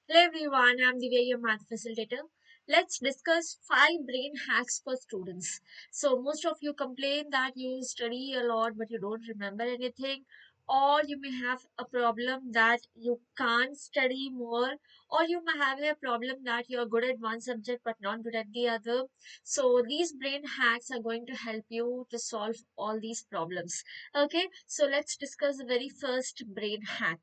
Hello everyone, I'm Divya, your math facilitator. Let's discuss 5 brain hacks for students. So, most of you complain that you study a lot but you don't remember anything, or you may have a problem that you can't study more, or you may have a problem that you're good at one subject but not good at the other. So, these brain hacks are going to help you to solve all these problems. Okay, so let's discuss the very first brain hack.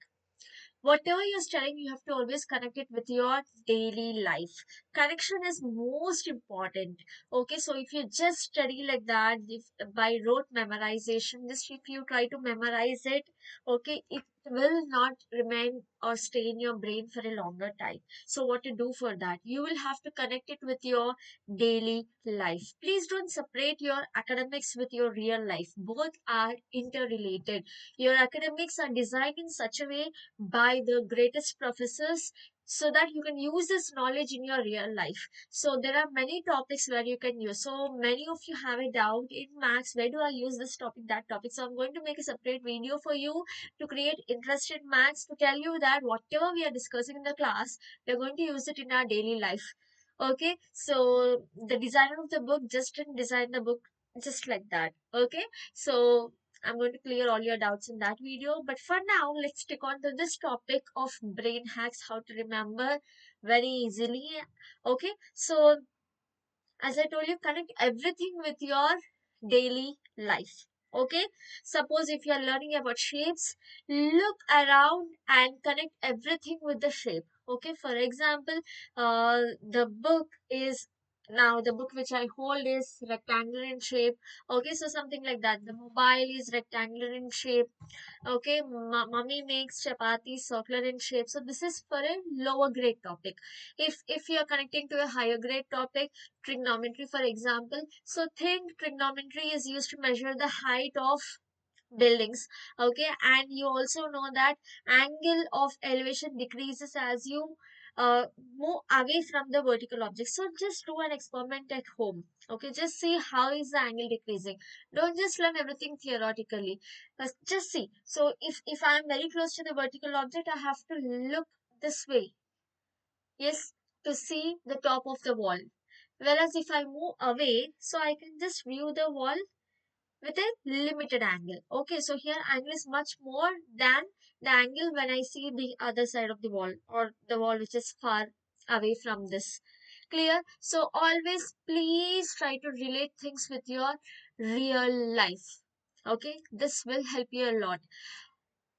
Whatever you're studying, you have to always connect it with your daily life. Connection is most important. Okay, so if you just study like that, if by rote memorization, just if you try to memorize it, okay, it will not remain or stay in your brain for a longer time. So what to do for that? You will have to connect it with your daily life. Please don't separate your academics with your real life. Both are interrelated. Your academics are designed in such a way by the greatest professors so that you can use this knowledge in your real life. So there are many topics where you can use. So many of you have a doubt in maths, where do I use this topic, that topic? So I'm going to make a separate video for you to create interest in maths, to tell you that whatever we are discussing in the class, we're going to use it in our daily life. Okay, so the designer of the book just didn't design the book just like that. Okay, so I'm going to clear all your doubts in that video. But for now, let's stick on to this topic of brain hacks, how to remember very easily. Okay, so as I told you, connect everything with your daily life. Okay, suppose if you are learning about shapes, look around and connect everything with the shape. Okay, for example, the book is now the book which I hold is rectangular in shape. Okay, so something like that. The mobile is rectangular in shape. Okay, mummy makes chapati circular in shape. So this is for a lower grade topic. If you are connecting to a higher grade topic, trigonometry, for example. So think trigonometry is used to measure the height of buildings. Okay, and you also know that angle of elevation decreases as you move away from the vertical object. So just do an experiment at home. Okay, just see how is the angle decreasing. Don't just learn everything theoretically. Just see. So if I am very close to the vertical object, I have to look this way. Yes, to see the top of the wall. Whereas if I move away, so I can just view the wall with a limited angle. Okay, so here angle is much more than the angle when I see the other side of the wall, or the wall which is far away from this. Clear? So always please try to relate things with your real life. Okay, this will help you a lot.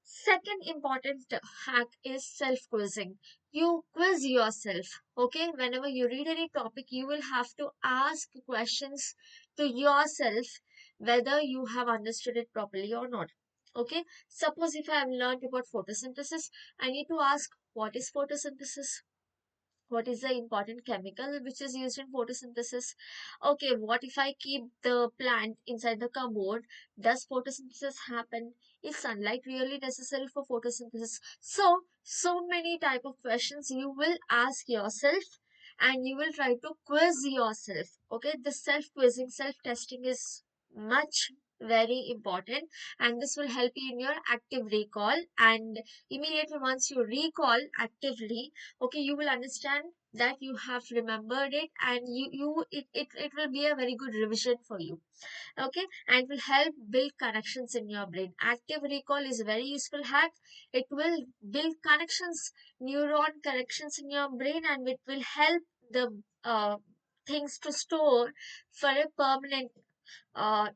Second important hack is self quizzing. You quiz yourself. Okay, whenever you read any topic, you will have to ask questions to yourself whether you have understood it properly or not. Okay, suppose if I have learned about photosynthesis, I need to ask what is photosynthesis? What is the important chemical which is used in photosynthesis? Okay, what if I keep the plant inside the cupboard? Does photosynthesis happen? Is sunlight really necessary for photosynthesis? So many type of questions you will ask yourself, and you will try to quiz yourself. Okay, the self quizzing, self testing is much very important, and this will help you in your active recall. And immediately once you recall actively, okay, you will understand that you have remembered it, and it will be a very good revision for you. Okay, and will help build connections in your brain. Active recall is a very useful hack. It will build connections, neuron connections in your brain, and it will help the things to store for a permanent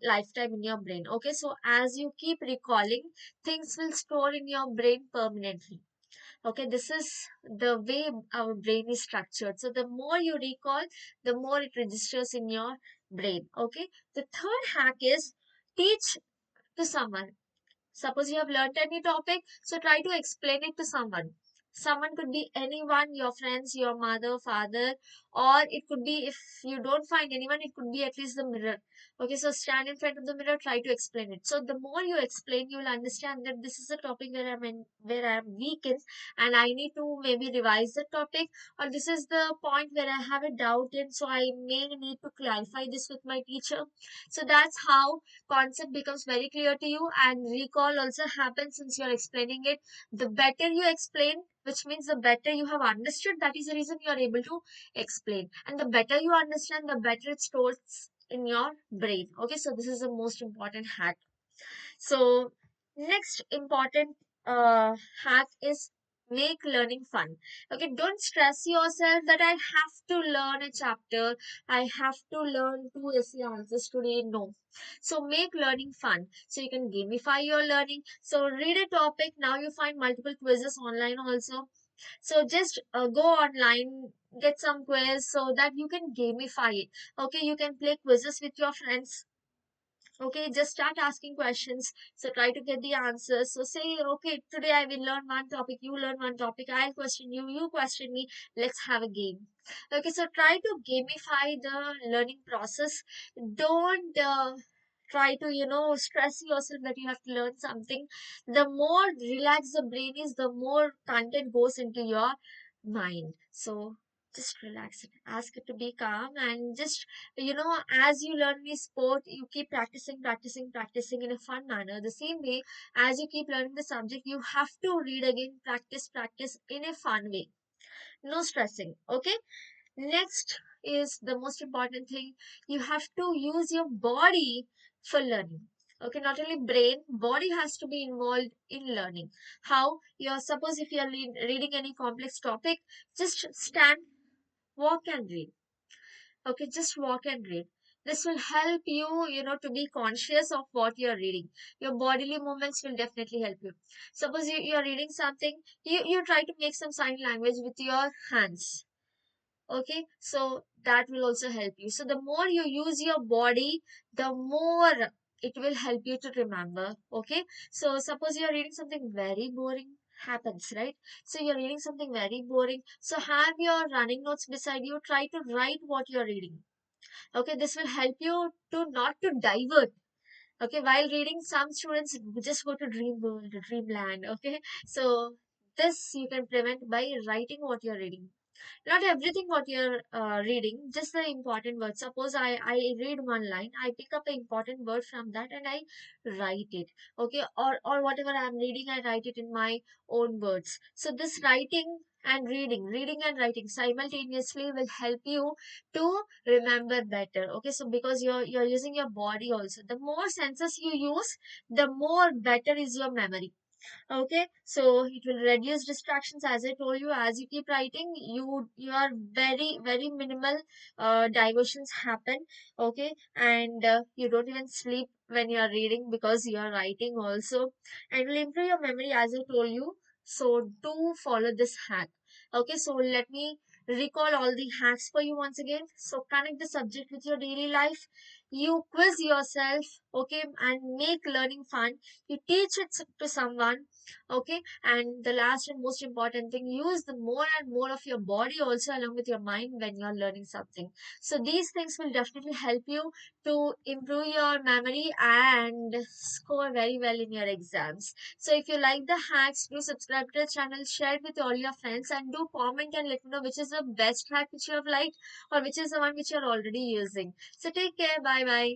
lifetime in your brain. Okay, so as you keep recalling, things will store in your brain permanently. Okay, this is the way our brain is structured. So the more you recall, the more it registers in your brain. Okay, the third hack is teach to someone. Suppose you have learned any topic, so try to explain it to someone. Someone could be anyone, your friends, your mother, father, or it could be, if you don't find anyone, it could be at least the mirror. Okay, so stand in front of the mirror, try to explain it. So the more you explain, you will understand that this is a topic where where I'm weak in, and I need to maybe revise the topic, or this is the point where I have a doubt in, so I may need to clarify this with my teacher. So that's how concept becomes very clear to you, and recall also happens since you're explaining it. The better you explain, which means the better you have understood, that is the reason you are able to explain. And the better you understand, the better it stores in your brain. Okay, so this is the most important hack. So, next important hack is make learning fun. Okay, don't stress yourself that I have to learn a chapter, I have to learn two essay answers today. No. So, make learning fun. So, you can gamify your learning. So, read a topic. Now, you find multiple quizzes online also. So, just go online, get some quiz so that you can gamify it. Okay, you can play quizzes with your friends. Okay, just start asking questions. So try to get the answers. So say, okay, today I will learn one topic, you learn one topic, I'll question you, you question me. Let's have a game. Okay, so try to gamify the learning process. Don't try to, stress yourself that you have to learn something. The more relaxed the brain is, the more content goes into your mind. So just relax it, ask it to be calm, and just as you learn this sport, you keep practicing, practicing, practicing in a fun manner. The same way, as you keep learning the subject, you have to read again, practice, practice in a fun way. No stressing. Okay. Next is the most important thing. You have to use your body for learning. Okay, not only brain, body has to be involved in learning. How? You're suppose if you're reading any complex topic, just stand, walk and read. Okay, just walk and read. This will help you, to be conscious of what you're reading. Your bodily movements will definitely help you. Suppose you're reading something, you try to make some sign language with your hands. Okay, so that will also help you. So the more you use your body, the more it will help you to remember. Okay, so suppose you're reading something very boring, happens, right? So you're reading something very boring, so have your running notes beside you, try to write what you're reading. Okay, this will help you to not to divert. Okay, while reading, some students just go to dream world, dreamland. Okay, so this you can prevent by writing what you're reading. Not everything what you're reading, just the important words. Suppose I read one line, I pick up an important word from that and I write it. Okay, or whatever I'm reading, I write it in my own words. So this writing and reading and writing simultaneously will help you to remember better. Okay, so because you're using your body also, the more senses you use, the more better is your memory. Okay, so it will reduce distractions. As I told you, as you keep writing, you are very minimal diversions happen. Okay, and you don't even sleep when you are reading because you are writing also, and will improve your memory, as I told you. So do follow this hack. Okay, so let me recall all the hacks for you once again. So connect the subject with your daily life. You quiz yourself, okay, and make learning fun. You teach it to someone. Okay, and the last and most important thing, use the more and more of your body also along with your mind when you're learning something. So these things will definitely help you to improve your memory and score very well in your exams. So if you like the hacks, do subscribe to the channel, share it with all your friends, and do comment and let me know which is the best hack which you have liked or which is the one which you're already using. So take care. Bye bye.